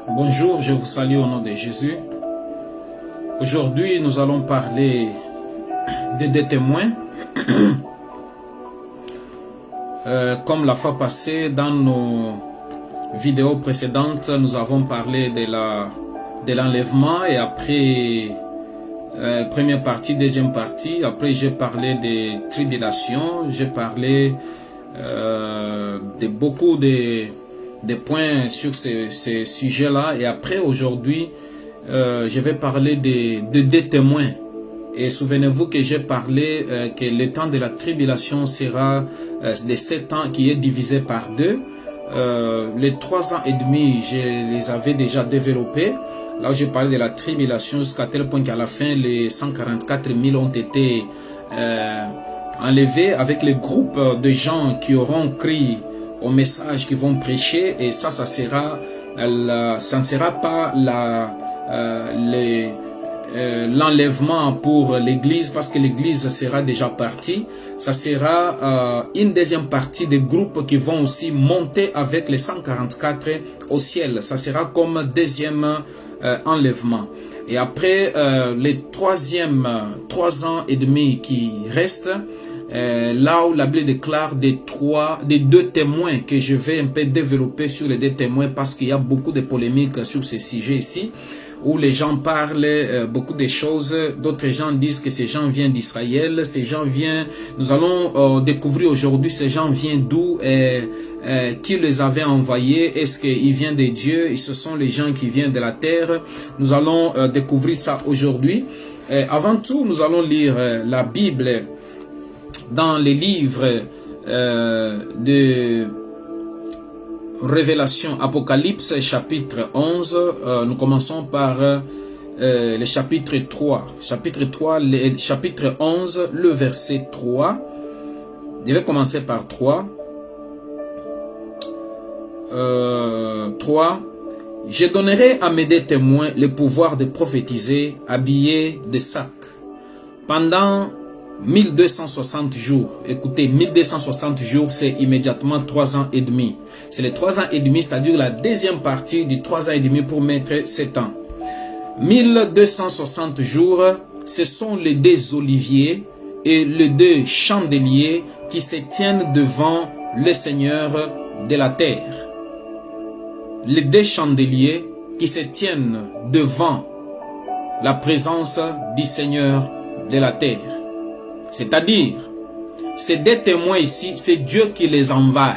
Bonjour, je vous salue au nom de Jésus. Aujourd'hui, nous allons parler de deux témoins. Comme la fois passée, dans nos vidéos précédentes, nous avons parlé de l'enlèvement et après, première partie, deuxième partie. Après, j'ai parlé des tribulations, j'ai parlé de beaucoup de points sur ces sujets-là. Et après, aujourd'hui, je vais parler de deux témoins. Et souvenez-vous que j'ai parlé que le temps de la tribulation sera de 7 ans qui est divisé par 2. Les 3 ans et demi, je les avais déjà développés. Là où j'ai parlé de la tribulation jusqu'à tel point qu'à la fin, les 144 000 ont été enlevés avec les groupes de gens qui auront cru au message qu'ils vont prêcher. Et ça ne sera pas l'enlèvement pour l'église, parce que l'église sera déjà partie. Ça sera une deuxième partie des groupes qui vont aussi monter avec les 144 au ciel. Ça sera comme deuxième enlèvement. Et après les 3 ans et demi qui restent, là où la Bible déclare des 2 témoins que je vais un peu développer sur les 2 témoins, parce qu'il y a beaucoup de polémiques sur ce sujet ici, où les gens parlent beaucoup de choses. D'autres gens disent que ces gens viennent d'Israël, ces gens viennent, nous allons découvrir aujourd'hui ces gens viennent d'où, qui les avait envoyés, est-ce qu'ils viennent de Dieu, ce sont les gens qui viennent de la terre. Nous allons découvrir ça aujourd'hui. Avant tout, nous allons lire la Bible dans les livres de Révélation, Apocalypse, chapitre 11. Nous commençons par le chapitre 3. Chapitre 11, le verset 3. Je vais commencer par 3. 3. Je donnerai à mes 2 témoins le pouvoir de prophétiser, habillés de sacs, pendant 1260 jours. Écoutez, 1260 jours, c'est immédiatement 3 ans et demi. C'est les 3 ans et demi, c'est-à-dire la deuxième partie du 3 ans et demi pour mettre 7 ans. 1260 jours, ce sont les 2 oliviers et les 2 chandeliers qui se tiennent devant le Seigneur de la terre. Les 2 chandeliers qui se tiennent devant la présence du Seigneur de la terre. C'est-à-dire, ces 2 témoins ici, c'est Dieu qui les envoie.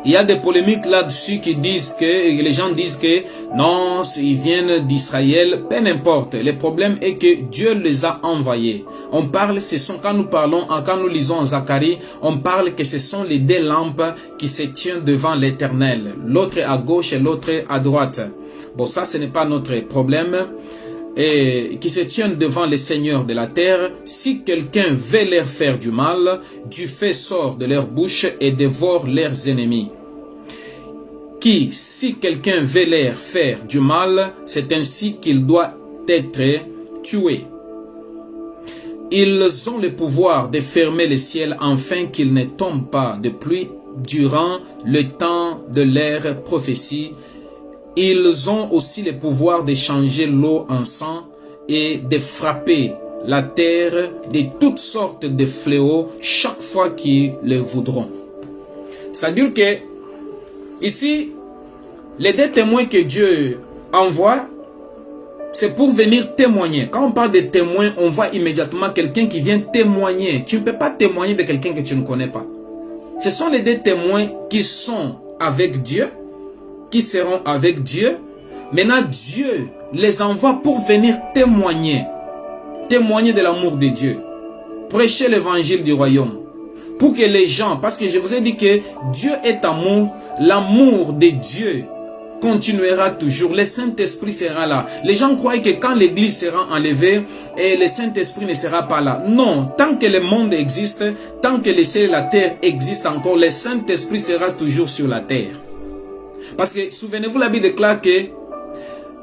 Il y a des polémiques là-dessus qui disent que, les gens disent que non, ils viennent d'Israël, peu n'importe. Le problème est que Dieu les a envoyés. On parle, quand nous lisons en Zacharie, on parle que ce sont les 2 lampes qui se tiennent devant l'Éternel. L'autre à gauche et l'autre à droite. Bon, ça, ce n'est pas notre problème. Et qui se tiennent devant le Seigneur de la terre. Si quelqu'un veut leur faire du mal, du feu sort de leur bouche et dévore leurs ennemis. Si quelqu'un veut leur faire du mal, c'est ainsi qu'il doit être tué. Ils ont le pouvoir de fermer le ciel afin qu'il ne tombe pas de pluie durant le temps de leur prophétie. Ils ont aussi le pouvoir de changer l'eau en sang et de frapper la terre de toutes sortes de fléaux chaque fois qu'ils le voudront. C'est-à-dire que ici, les 2 témoins que Dieu envoie, c'est pour venir témoigner. Quand on parle de témoin, on voit immédiatement quelqu'un qui vient témoigner. Tu ne peux pas témoigner de quelqu'un que tu ne connais pas. Ce sont les 2 témoins qui sont avec Dieu, qui seront avec Dieu. Maintenant, Dieu les envoie pour venir témoigner de l'amour de Dieu, prêcher l'évangile du royaume, pour que les gens, parce que je vous ai dit que Dieu est amour, l'amour de Dieu continuera toujours, le Saint-Esprit sera là. Les gens croient que quand l'église sera enlevée, et le Saint-Esprit ne sera pas là. Non, tant que le monde existe, tant que le ciel et la terre existent encore, le Saint-Esprit sera toujours sur la terre. Parce que, souvenez-vous, la Bible déclare que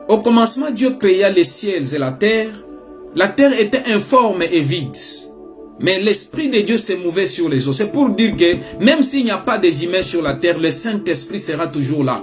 au commencement, Dieu créa les ciels et la terre. La terre était informe et vide. Mais l'Esprit de Dieu se mouvait sur les eaux. C'est pour dire que même s'il n'y a pas des humains sur la terre, le Saint-Esprit sera toujours là.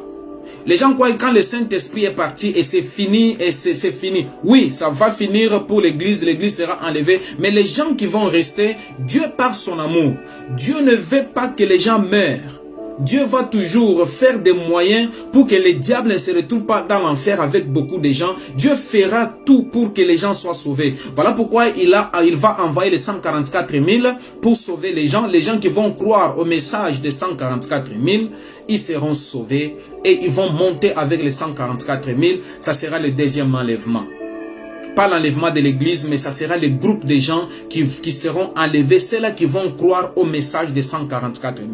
Les gens croient que quand le Saint-Esprit est parti et c'est fini, et c'est fini. Oui, ça va finir pour l'église sera enlevée. Mais les gens qui vont rester, Dieu par son amour, Dieu ne veut pas que les gens meurent. Dieu va toujours faire des moyens pour que les diables ne se retrouvent pas dans l'enfer avec beaucoup de gens. Dieu fera tout pour que les gens soient sauvés. Voilà pourquoi il va envoyer les 144 000 pour sauver les gens. Les gens qui vont croire au message des 144 000, ils seront sauvés et ils vont monter avec les 144 000. Ça sera le deuxième enlèvement. Pas l'enlèvement de l'église, mais ça sera le groupe de gens qui seront enlevés. C'est là qui vont croire au message des 144 000.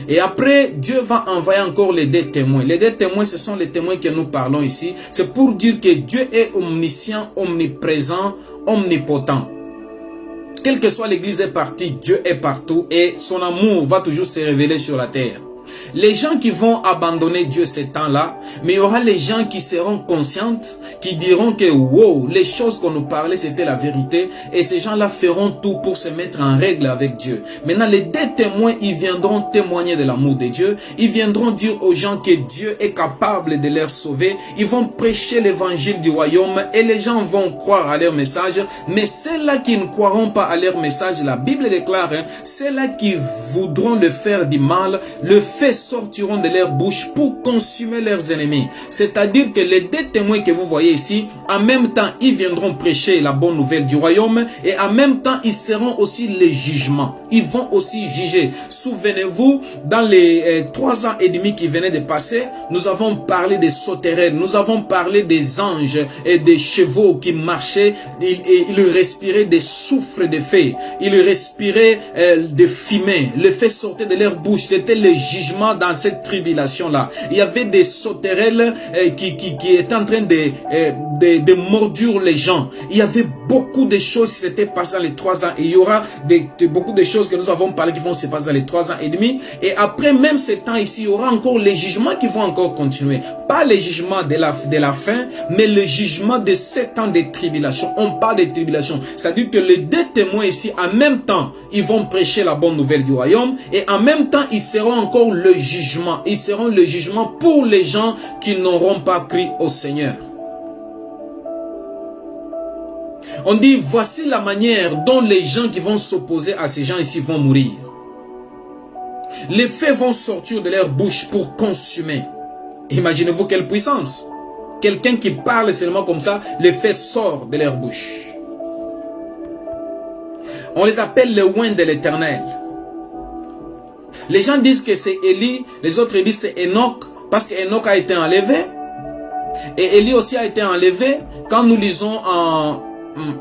Et après, Dieu va envoyer encore les deux témoins. Les deux témoins, ce sont les témoins que nous parlons ici. C'est pour dire que Dieu est omniscient, omniprésent, omnipotent. Quelle que soit l'église est partie, Dieu est partout et son amour va toujours se révéler sur la terre. Les gens qui vont abandonner Dieu ces temps-là, mais il y aura les gens qui seront conscientes, qui diront que wow, les choses qu'on nous parlait c'était la vérité, et ces gens-là feront tout pour se mettre en règle avec Dieu. Maintenant, les deux témoins, ils viendront témoigner de l'amour de Dieu, ils viendront dire aux gens que Dieu est capable de les sauver, ils vont prêcher l'évangile du royaume et les gens vont croire à leur message, mais ceux-là qui ne croiront pas à leur message, la Bible déclare, ceux-là qui voudront le faire du mal, le fait sortiront de leur bouche pour consumer leurs ennemis. C'est-à-dire que les deux témoins que vous voyez ici, en même temps, ils viendront prêcher la bonne nouvelle du royaume et en même temps, ils seront aussi les jugements. Ils vont aussi juger. Souvenez-vous, dans les 3 ans et demi qui venaient de passer, nous avons parlé des sauterelles, nous avons parlé des anges et des chevaux qui marchaient, ils respiraient des souffles de feu, ils respiraient de fumée, le feu sortait de leur bouche, c'était le jugement dans cette tribulation-là. Il y avait des sauterelles qui étaient en train de mordre les gens. Il y avait beaucoup de choses qui s'étaient passées dans les 3 ans. Et il y aura beaucoup de choses que nous avons parlé qui vont se passer dans les 3 ans et demi. Et après même ce temps ici, il y aura encore les jugements qui vont encore continuer. Pas les jugements de la fin, mais le jugement de 7 ans de tribulation. On parle de tribulation. C'est-à-dire que les deux témoins ici, en même temps, ils vont prêcher la bonne nouvelle du royaume. Et en même temps, ils seront encore le jugement. Ils seront le jugement pour les gens qui n'auront pas cru au Seigneur. On dit, voici la manière dont les gens qui vont s'opposer à ces gens ici vont mourir. Les feux vont sortir de leur bouche pour consumer. Imaginez-vous quelle puissance. Quelqu'un qui parle seulement comme ça, les feux sortent de leur bouche. On les appelle les oints de l'Éternel. Les gens disent que c'est Élie, les autres disent c'est Enoch, parce qu'Enoch a été enlevé. Et Élie aussi a été enlevé. Quand nous lisons en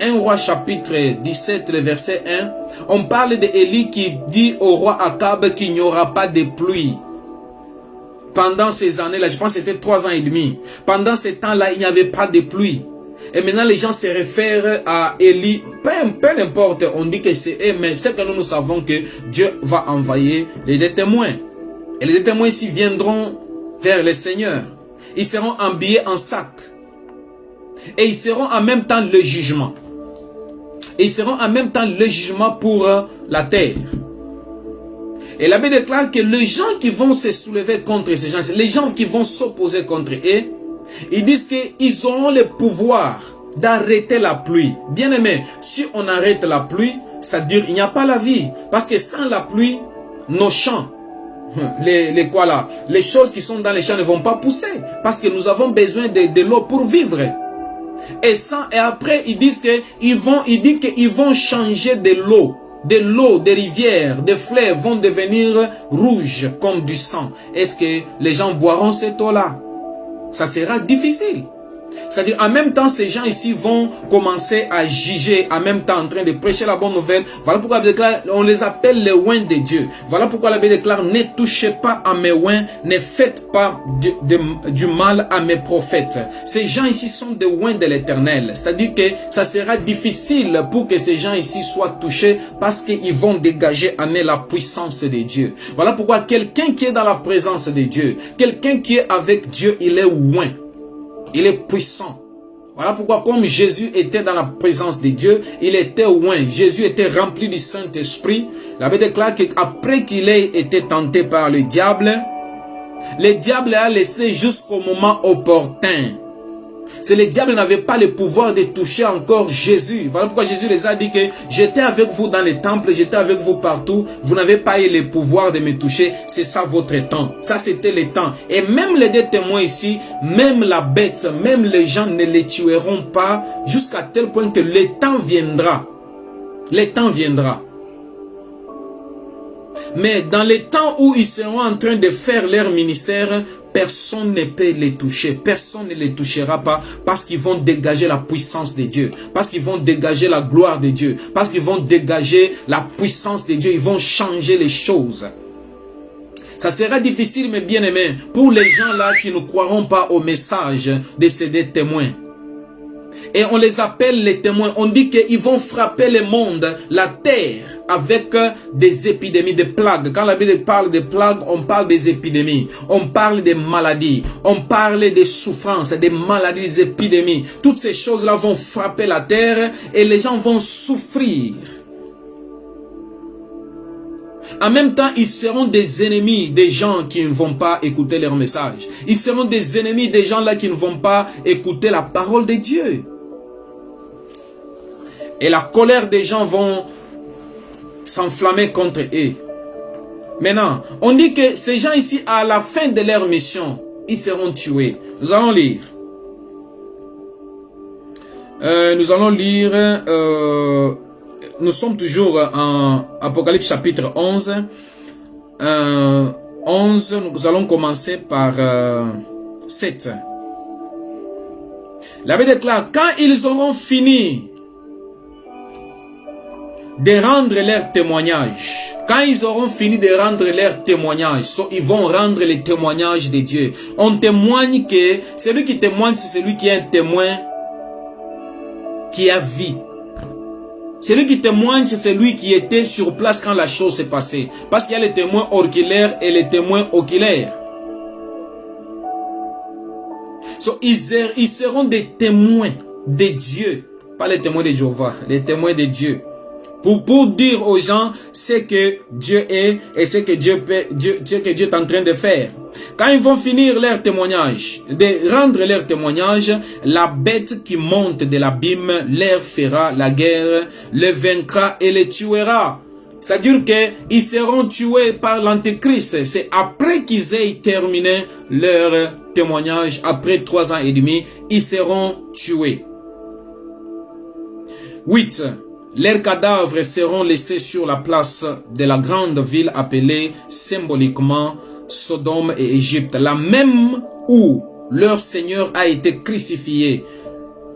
1 roi chapitre 17, le verset 1, on parle d'Élie qui dit au roi Akab qu'il n'y aura pas de pluie. Pendant ces années-là, je pense que c'était 3 ans et demi. Pendant ces temps-là, il n'y avait pas de pluie. Et maintenant, les gens se réfèrent à Élie. Peu importe, on dit que c'est eux, mais c'est que nous savons que Dieu va envoyer les deux témoins. Et les deux témoins ici viendront vers le Seigneur. Ils seront habillés en sac. Et ils seront en même temps le jugement. Et ils seront en même temps le jugement pour la terre. Et la Bible déclare que les gens qui vont se soulever contre ces gens, les gens qui vont s'opposer contre eux, ils disent qu'ils auront le pouvoir d'arrêter la pluie. Bien aimé, si on arrête la pluie, ça dure, il n'y a pas la vie. Parce que sans la pluie, nos champs, les choses qui sont dans les champs ne vont pas pousser. Parce que nous avons besoin de l'eau pour vivre. Et après, ils disent qu'ils vont changer de l'eau. De l'eau, des rivières, des fleuves vont devenir rouges comme du sang. Est-ce que les gens boiront cette eau-là? Ça sera difficile. C'est-à-dire, en même temps, ces gens ici vont commencer à juger, en même temps en train de prêcher la bonne nouvelle. Voilà pourquoi la Bible déclare, on les appelle les oints de Dieu. Voilà pourquoi la Bible déclare, ne touchez pas à mes oints, ne faites pas du mal à mes prophètes. Ces gens ici sont des oints de l'Éternel. C'est-à-dire que ça sera difficile pour que ces gens ici soient touchés parce qu'ils vont dégager en eux la puissance de Dieu. Voilà pourquoi quelqu'un qui est dans la présence de Dieu, quelqu'un qui est avec Dieu, il est oint. Il est puissant. Voilà pourquoi comme Jésus était dans la présence de Dieu, il était oint. Jésus était rempli du Saint-Esprit. La Bible déclare qu'après qu'il ait été tenté par le diable, Le diable a laissé jusqu'au moment opportun. C'est le diable n'avait pas le pouvoir de toucher encore Jésus. Voilà pourquoi Jésus les a dit que j'étais avec vous dans les temples, j'étais avec vous partout. Vous n'avez pas eu le pouvoir de me toucher. C'est ça votre temps. Ça c'était le temps. Et même les deux témoins ici, même la bête, même les gens ne les tueront pas jusqu'à tel point que le temps viendra. Le temps viendra. Mais dans les temps où ils seront en train de faire leur ministère, personne ne peut les toucher. Personne ne les touchera pas parce qu'ils vont dégager la puissance de Dieu. Parce qu'ils vont dégager la gloire de Dieu. Parce qu'ils vont dégager la puissance de Dieu. Ils vont changer les choses. Ça sera difficile, mais bien aimé, pour les gens là qui ne croiront pas au message de ces deux témoins. Et on les appelle les témoins. On dit qu'ils vont frapper le monde, la terre, avec des épidémies, des plagues. Quand la Bible parle de plagues, on parle des épidémies. On parle des maladies. On parle des souffrances, des maladies, des épidémies. Toutes ces choses-là vont frapper la terre et les gens vont souffrir. En même temps, ils seront des ennemis des gens qui ne vont pas écouter leur message. Ils seront des ennemis des gens là qui ne vont pas écouter la parole de Dieu. Et la colère des gens vont s'enflammer contre eux. Maintenant, on dit que ces gens ici, à la fin de leur mission, ils seront tués. Nous allons lire. Nous sommes toujours en Apocalypse chapitre 11. 11, nous allons commencer par 7. La Bible déclare, quand ils auront fini de rendre leur témoignage, quand ils auront fini de rendre leur témoignage, ils vont rendre les témoignages de Dieu. On témoigne que celui qui témoigne, c'est celui qui est un témoin qui a vie. Celui qui témoigne, c'est celui qui était sur place quand la chose s'est passée. Parce qu'il y a les témoins oculaires et les témoins oculaires. Ils seront des témoins de Dieu. Pas les témoins de Jéhovah, les témoins de Dieu. Pour dire aux gens ce que Dieu est et ce que Dieu est en train de faire. Quand ils vont finir leur témoignage, de rendre leur témoignage, la bête qui monte de l'abîme leur fera la guerre, les vaincra et les tuera. C'est-à-dire qu'ils seront tués par l'Antéchrist. C'est après qu'ils aient terminé leur témoignage, après 3 ans et demi, ils seront tués. 8. Leurs cadavres seront laissés sur la place de la grande ville appelée symboliquement Sodome et Égypte, la même où leur Seigneur a été crucifié.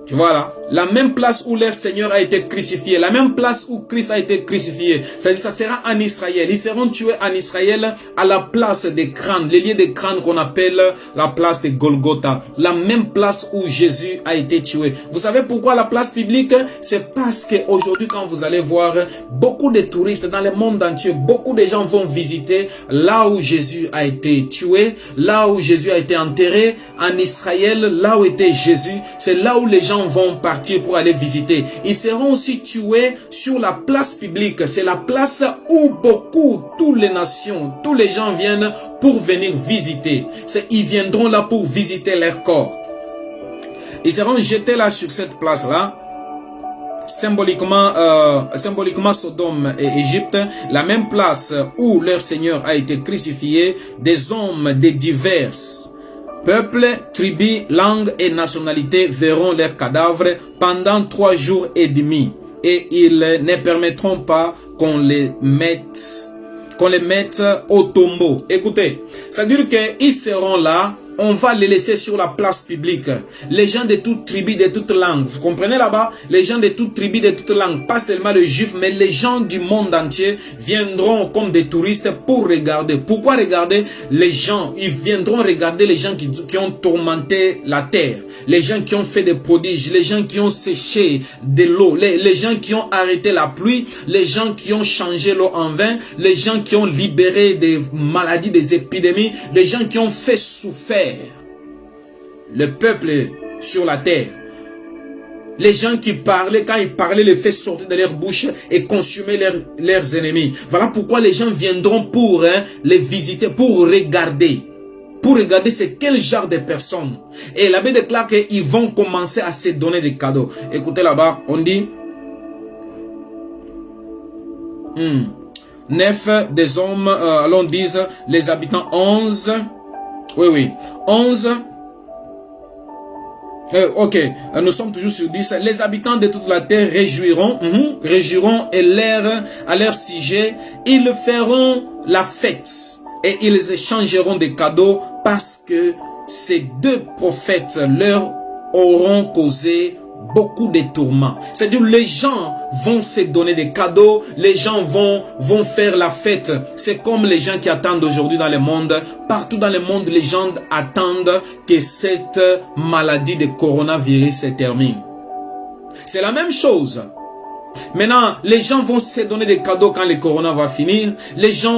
Tu vois là, la même place où leur Seigneur a été crucifié, la même place où Christ a été crucifié. C'est-à-dire ça sera en Israël. Ils seront tués en Israël à la place des crânes, les lieux des crânes qu'on appelle la place de Golgotha. La même place où Jésus a été tué. Vous savez pourquoi la place publique? C'est parce qu'aujourd'hui quand vous allez voir beaucoup de touristes dans le monde entier, beaucoup de gens vont visiter là où Jésus a été tué, là où Jésus a été enterré, en Israël, là où était Jésus. C'est là où les gens vont partir pour aller visiter. Ils seront aussi tués sur la place publique. C'est la place où toutes les nations, tous les gens viennent pour venir visiter. Ils viendront là pour visiter leur corps. Ils seront jetés là sur cette place-là. Symboliquement Sodome et Égypte, la même place où leur Seigneur a été crucifié. Des hommes de diverses peuples, tribus, langues et nationalités verront leurs cadavres pendant 3 jours et demi. Et ils ne permettront pas qu'on les mette au tombeau. Écoutez, ça veut dire qu'ils seront là. On va les laisser sur la place publique. Les gens de toutes tribus, de toutes langues. Vous comprenez là-bas? Les gens de toutes tribus, de toutes langues. Pas seulement les juifs, mais les gens du monde entier viendront comme des touristes pour regarder. Pourquoi regarder? Les gens, ils viendront regarder les gens qui ont tourmenté la terre. Les gens qui ont fait des prodiges. Les gens qui ont séché de l'eau. Les gens qui ont arrêté la pluie. Les gens qui ont changé l'eau en vin. Les gens qui ont libéré des maladies, des épidémies. Les gens qui ont fait souffrir le peuple sur la terre. Les gens qui parlaient, quand ils parlaient, les faits sortaient de leur bouche et consumaient leurs ennemis. Voilà pourquoi les gens viendront pour les visiter, pour regarder. pour regarder c'est quel genre de personnes. Et l'abbé déclare qu'ils vont commencer à se donner des cadeaux. Écoutez là-bas, on dit 9 des hommes, allons dire les habitants 11. Oui, 11. Ok, nous sommes toujours sur 10. Les habitants de toute la terre réjouiront à leur sujet. Ils feront la fête et ils échangeront des cadeaux parce que ces deux prophètes leur auront causé beaucoup de tourments. C'est-à-dire les gens vont se donner des cadeaux, les gens vont faire la fête. C'est comme les gens qui attendent aujourd'hui dans le monde. Partout dans le monde, les gens attendent que cette maladie de coronavirus se termine. C'est la même chose. Maintenant, les gens vont se donner des cadeaux quand le corona va finir.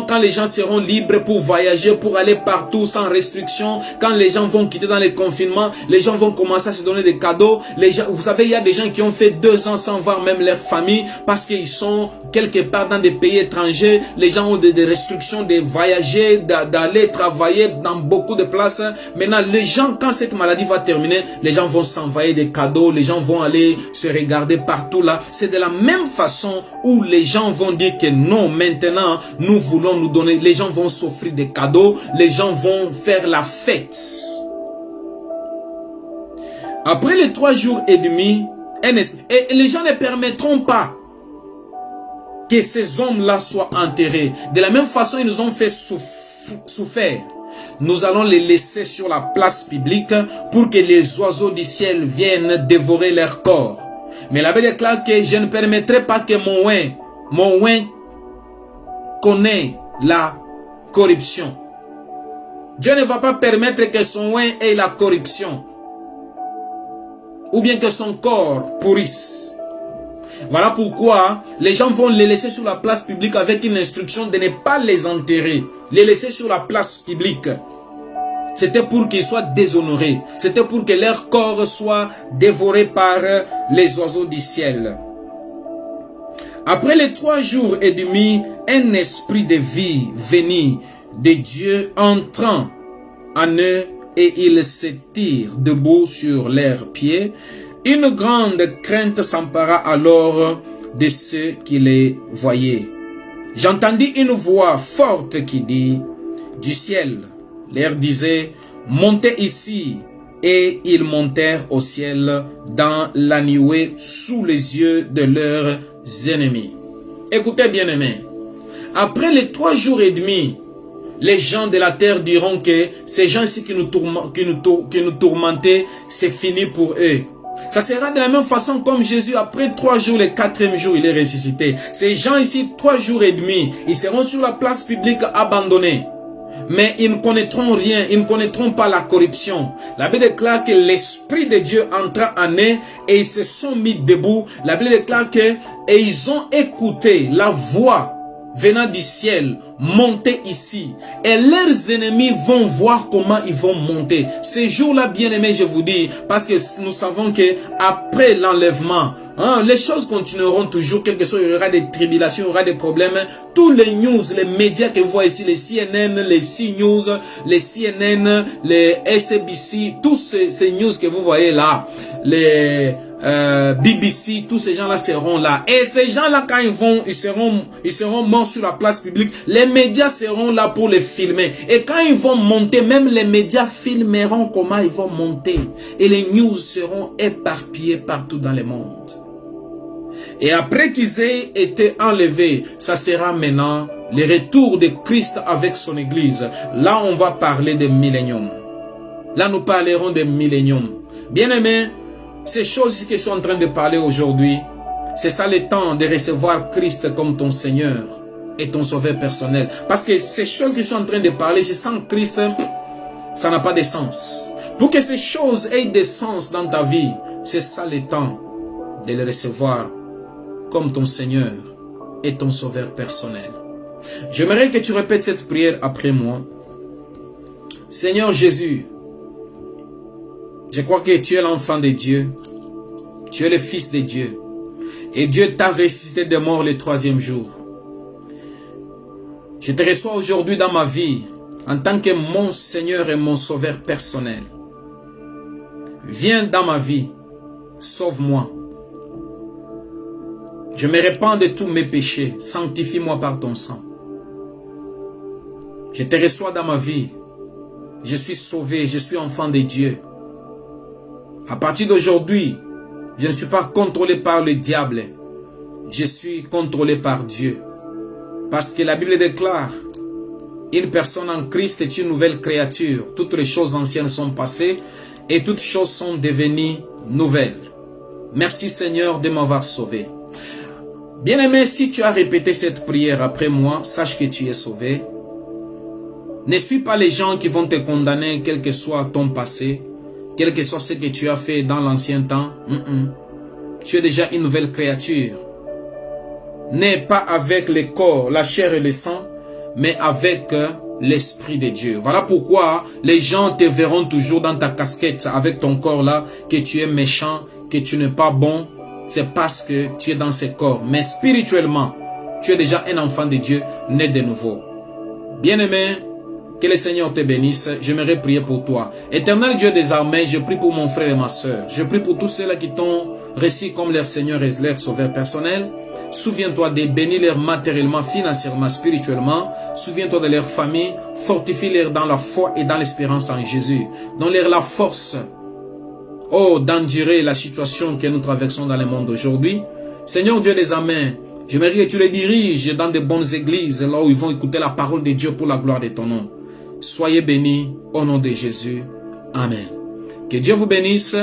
Quand les gens seront libres pour voyager, pour aller partout sans restriction. Quand les gens vont quitter dans les confinements, les gens vont commencer à se donner des cadeaux. Vous savez, il y a des gens qui ont fait 2 ans sans voir même leur famille parce qu'ils sont quelque part dans des pays étrangers. Les gens ont des restrictions de voyager, d'aller travailler dans beaucoup de places. Maintenant, les gens, quand cette maladie va terminer, les gens vont s'envoyer des cadeaux. Les gens vont aller se regarder partout là. C'est de la même façon où les gens vont dire que non, maintenant, nous voulons nous donner. Les gens vont s'offrir des cadeaux. Les gens vont faire la fête. Après les 3 jours et demi, et les gens ne permettront pas que ces hommes-là soient enterrés. De la même façon, ils nous ont fait souffrir. Nous allons les laisser sur la place publique pour que les oiseaux du ciel viennent dévorer leur corps. Mais l'abbé déclare que je ne permettrai pas que mon oin connaisse la corruption. Dieu ne va pas permettre que son oin ait la corruption. Ou bien que son corps pourrisse. Voilà pourquoi les gens vont les laisser sur la place publique avec une instruction de ne pas les enterrer. Les laisser sur la place publique. C'était pour qu'ils soient déshonorés. C'était pour que leur corps soit dévoré par les oiseaux du ciel. Après les 3 jours et demi, un esprit de vie venu de Dieu entrant en eux et ils se tirent debout sur leurs pieds. Une grande crainte s'empara alors de ceux qui les voyaient. J'entendis une voix forte qui dit du ciel, leur disait, montez ici. Et ils montèrent au ciel dans la nuée sous les yeux de leurs ennemis. Écoutez bien aimés, après les 3 jours et demi, les gens de la terre diront que ces gens-ci qui nous tourmentaient, c'est fini pour eux. Ça sera de la même façon comme Jésus, après 3 jours, le 4e jour, il est ressuscité. Ces gens ici, 3 jours et demi, ils seront sur la place publique abandonnés. Mais ils ne connaîtront rien, ils ne connaîtront pas la corruption. La Bible déclare que l'Esprit de Dieu entra en eux et ils se sont mis debout. La Bible déclare que et ils ont écouté la voix venant du ciel, monter ici. Et leurs ennemis vont voir comment ils vont monter. Ces jours-là, bien aimés, je vous dis, parce que nous savons que après l'enlèvement, les choses continueront toujours, quel que soit, il y aura des tribulations, il y aura des problèmes. Tous les news, les médias que vous voyez ici, les CNN, les CNews, les CNN, les SABC, tous ces news que vous voyez là, les BBC, tous ces gens-là seront là. Et ces gens-là, quand ils seront morts sur la place publique, les médias seront là pour les filmer. Et quand ils vont monter, même les médias filmeront comment ils vont monter. Et les news seront éparpillées partout dans le monde. Et après qu'ils aient été enlevés, ça sera maintenant le retour de Christ avec son église. Là, on va parler de millénium. Là, nous parlerons de millénium. Bien aimés, ces choses que je suis en train de parler aujourd'hui, c'est ça le temps de recevoir Christ comme ton Seigneur et ton Sauveur personnel. Parce que ces choses que je suis en train de parler, c'est sans Christ, ça n'a pas de sens. Pour que ces choses aient de sens dans ta vie, c'est ça le temps de les recevoir comme ton Seigneur et ton Sauveur personnel. J'aimerais que tu répètes cette prière après moi. Seigneur Jésus, je crois que tu es l'enfant de Dieu. Tu es le Fils de Dieu. Et Dieu t'a ressuscité des morts le 3e jour. Je te reçois aujourd'hui dans ma vie en tant que mon Seigneur et mon Sauveur personnel. Viens dans ma vie, sauve-moi. Je me répands de tous mes péchés, sanctifie-moi par ton sang. Je te reçois dans ma vie, je suis sauvé, je suis enfant de Dieu. À partir d'aujourd'hui, je ne suis pas contrôlé par le diable, je suis contrôlé par Dieu. Parce que la Bible déclare, une personne en Christ est une nouvelle créature. Toutes les choses anciennes sont passées et toutes choses sont devenues nouvelles. Merci Seigneur de m'avoir sauvé. Bien-aimé, si tu as répété cette prière après moi, sache que tu es sauvé. Ne suis pas les gens qui vont te condamner, quel que soit ton passé, quel que soit ce que tu as fait dans l'ancien temps. Tu es déjà une nouvelle créature. N'est pas avec le corps, la chair et le sang, mais avec l'Esprit de Dieu. Voilà pourquoi les gens te verront toujours dans ta casquette avec ton corps là, que tu es méchant, que tu n'es pas bon. C'est parce que tu es dans ce corps. Mais spirituellement, tu es déjà un enfant de Dieu, né de nouveau. Bien-aimé, que le Seigneur te bénisse. J'aimerais prier pour toi. Éternel Dieu des armées, je prie pour mon frère et ma soeur. Je prie pour tous ceux-là qui t'ont reçu comme leur Seigneur et leur Sauveur personnel. Souviens-toi de bénir-les matériellement, financièrement, spirituellement. Souviens-toi de leur famille. Fortifie-les dans la foi et dans l'espérance en Jésus. Donne-leur la force, d'endurer la situation que nous traversons dans le monde aujourd'hui. Seigneur Dieu des armées, j'aimerais que tu les diriges dans de bonnes églises, là où ils vont écouter la parole de Dieu pour la gloire de ton nom. Soyez bénis au nom de Jésus. Amen. Que Dieu vous bénisse.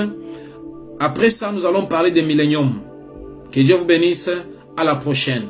Après ça, nous allons parler de millénium. Que Dieu vous bénisse. À la prochaine.